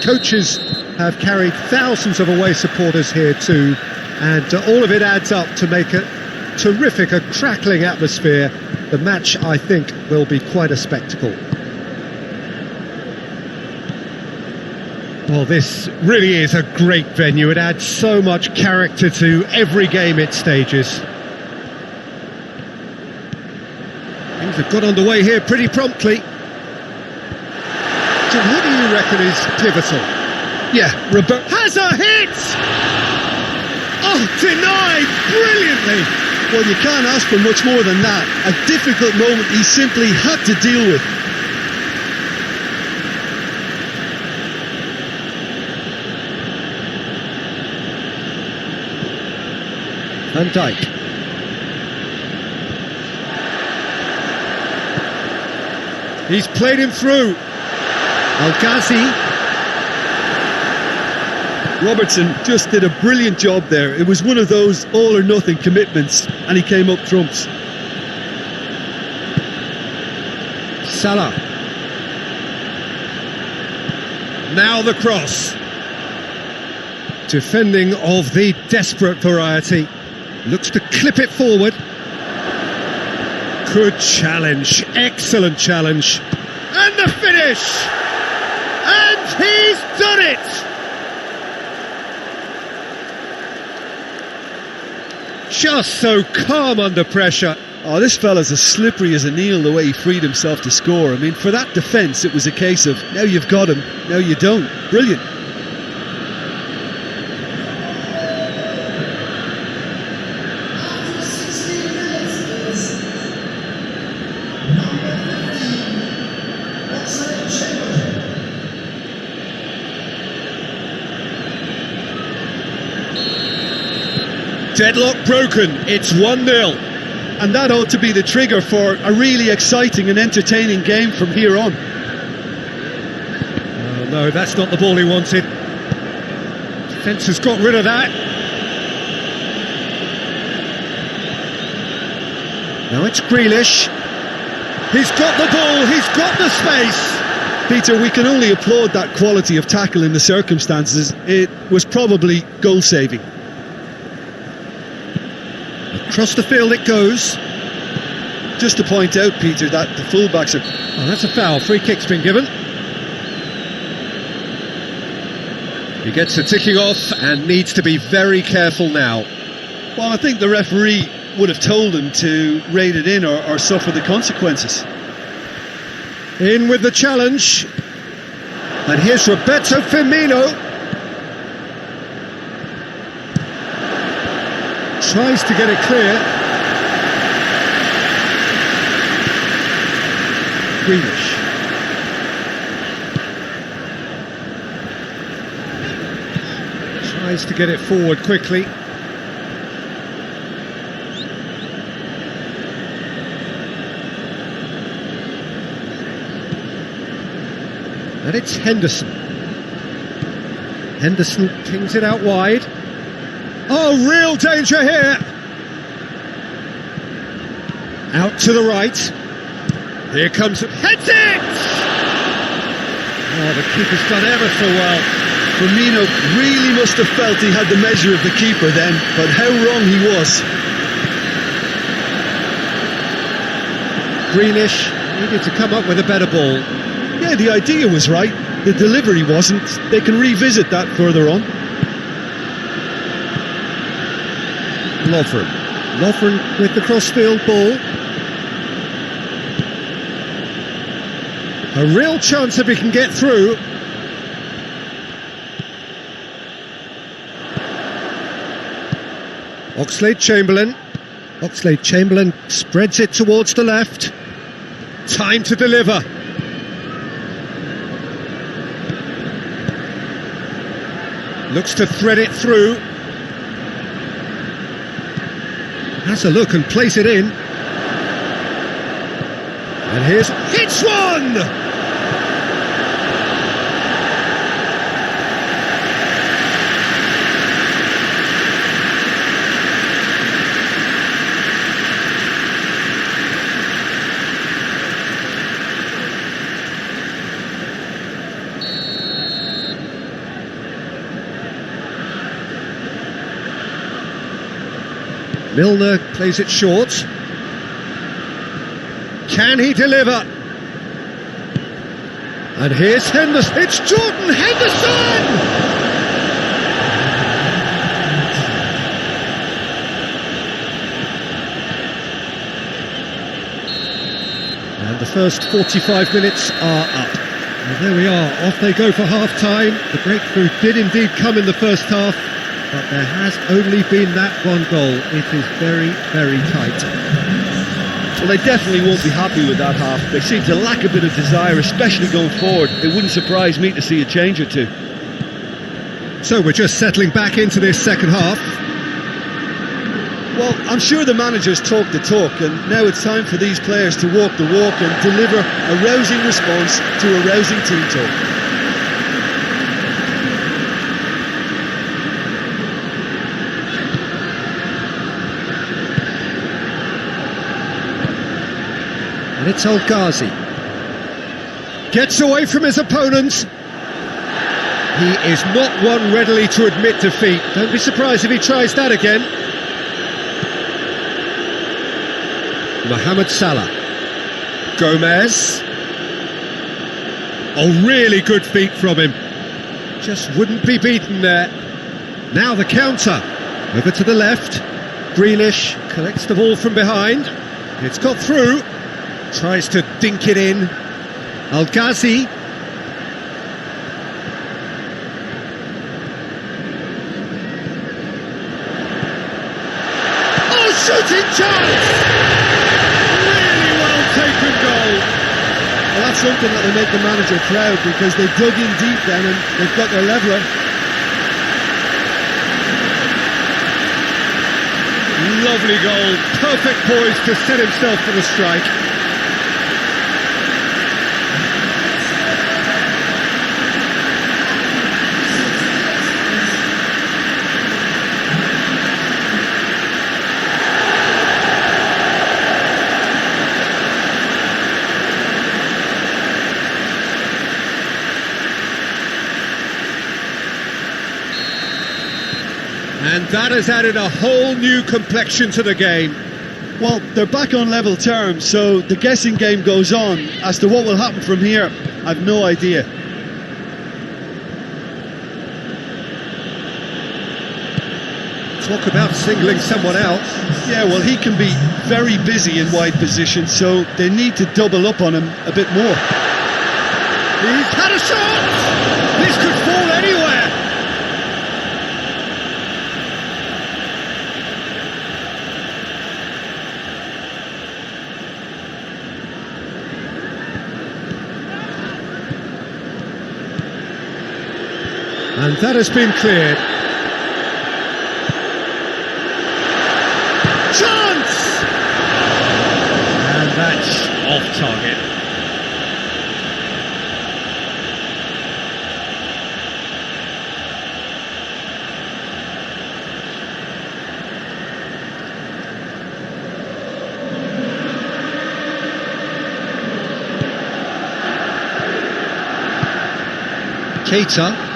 coaches have carried thousands of away supporters here too, and all of it adds up to make a terrific, a crackling atmosphere. The match, I think, will be quite a spectacle. Well, this really is a great venue. It adds so much character to every game it stages. Things have got underway here pretty promptly. Jim, who do you reckon is pivotal? Yeah, Roberto has a hit! Oh, denied brilliantly! Well, you can't ask for much more than that. A difficult moment he simply had to deal with. Van Dijk. He's played him through. El-Ghazi. Robertson just did a brilliant job there. It was one of those all-or-nothing commitments, and he came up trumps. Salah. Now the cross. Defending of the desperate variety. Looks to clip it forward. Good challenge, excellent challenge. And the finish! And he's done it! Just so calm under pressure. Oh, this fella's as slippery as a eel the way he freed himself to score. I mean, for that defence, it was a case of, now you've got him, now you don't. Brilliant. Deadlock broken, it's 1-0. And that ought to be the trigger for a really exciting and entertaining game from here on. Oh, no, that's not the ball he wanted. Defence has got rid of that. Now it's Grealish. He's got the ball, he's got the space. Peter, we can only applaud that quality of tackle in the circumstances. It was probably goal-saving. Across the field it goes. Just to point out, Peter, that the fullbacks are... Oh, that's a foul. Free kick's been given. He gets the ticking off and needs to be very careful now. Well, I think the referee would have told him to rate it in or suffer the consequences. In with the challenge. And here's Roberto Firmino. Tries to get it clear. Grealish. Tries to get it forward quickly. And it's Henderson. Henderson kings it out wide. Oh, real danger here. Out to the right. Here comes... Heads it! Oh, the keeper's done ever so well. Firmino really must have felt he had the measure of the keeper then, but how wrong he was. Grealish needed to come up with a better ball. Yeah, the idea was right. The delivery wasn't. They can revisit that further on. Lovren with the crossfield ball. A real chance if he can get through. Oxlade-Chamberlain. Oxlade-Chamberlain spreads it towards the left. Time to deliver. Looks to thread it through. Has a look and place it in. And here's... It's one! Milner plays it short. Can he deliver? And here's Henderson. It's Jordan Henderson! And the first 45 minutes are up. And there we are, off they go for half-time. The breakthrough did indeed come in the first half, but there has only been that one goal. It is very, very tight. Well, they definitely won't be happy with that half. They seem to lack a bit of desire, especially going forward. It wouldn't surprise me to see a change or two. So we're just settling back into this second half. Well, I'm sure the managers talk the talk, and now it's time for these players to walk the walk and deliver a rousing response to a rousing team talk. And it's El Ghazi. Gets away from his opponents. He is not one readily to admit defeat. Don't be surprised if he tries that again. Mohamed Salah. Gomez. Oh, really good feet from him. Just wouldn't be beaten there. Now the counter. Over to the left. Grealish collects the ball from behind. It's got through. Tries to dink it in. El Ghazi. Oh, shooting chance! Really well taken goal. Well, that's something that will make the manager proud, because they dug in deep then and they've got their leveller. Lovely goal. Perfect poise to set himself for the strike. And that has added a whole new complexion to the game. Well, they're back on level terms, so the guessing game goes on. As to what will happen from here, I've no idea. Talk about singling someone out. Yeah, well, he can be very busy in wide position, so they need to double up on him a bit more. He's had a shot! This could fall anywhere! And that has been cleared. Chance! And that's off target. Keita.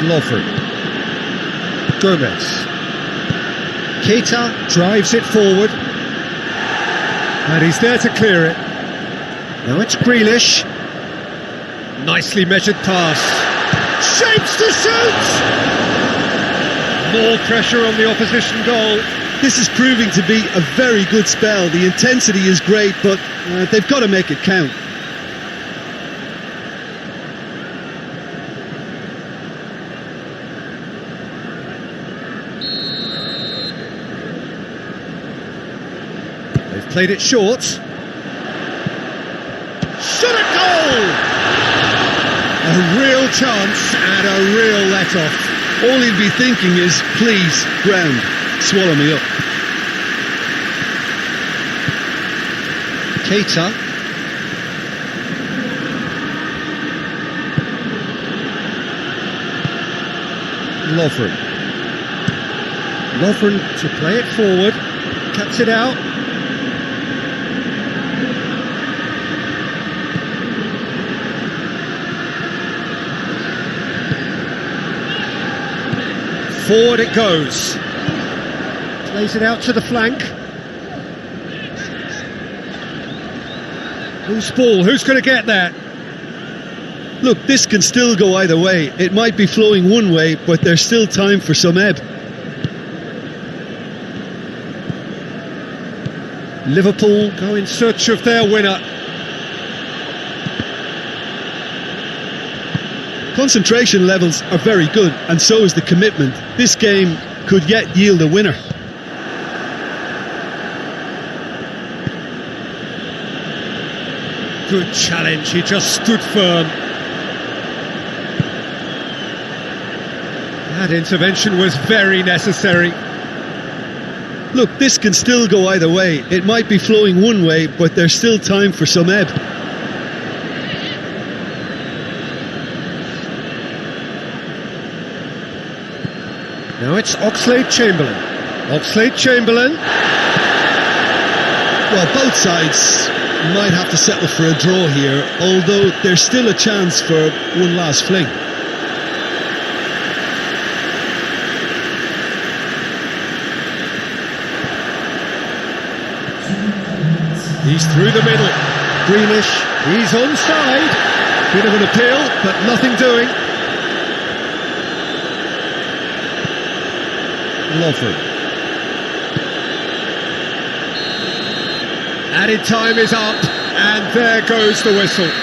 Lovren. Gomez. Keita drives it forward. And he's there to clear it. Now it's Grealish. Nicely measured pass. Shapes to shoot! More pressure on the opposition goal. This is proving to be a very good spell. The intensity is great, but they've got to make it count. They've played it short. Shot at goal! A real chance and a real let-off. All he'll be thinking is, please, ground, swallow me up. Keita. Lovren. Lovren to play it forward. Cuts it out. Forward it goes. Plays it out to the flank. Who's ball? Who's going to get that? Look, this can still go either way. It might be flowing one way, but there's still time for some ebb. Liverpool go in search of their winner. Concentration levels are very good, and so is the commitment. This game could yet yield a winner. Good challenge, he just stood firm. That intervention was very necessary. Look, this can still go either way. It might be flowing one way, but there's still time for some ebb. Now it's Oxlade-Chamberlain. Oxlade-Chamberlain. Well, both sides might have to settle for a draw here, although there's still a chance for one last fling. He's through the middle. Greenish, he's onside. Bit of an appeal, but nothing doing. Lovely. Added time is up, and there goes the whistle.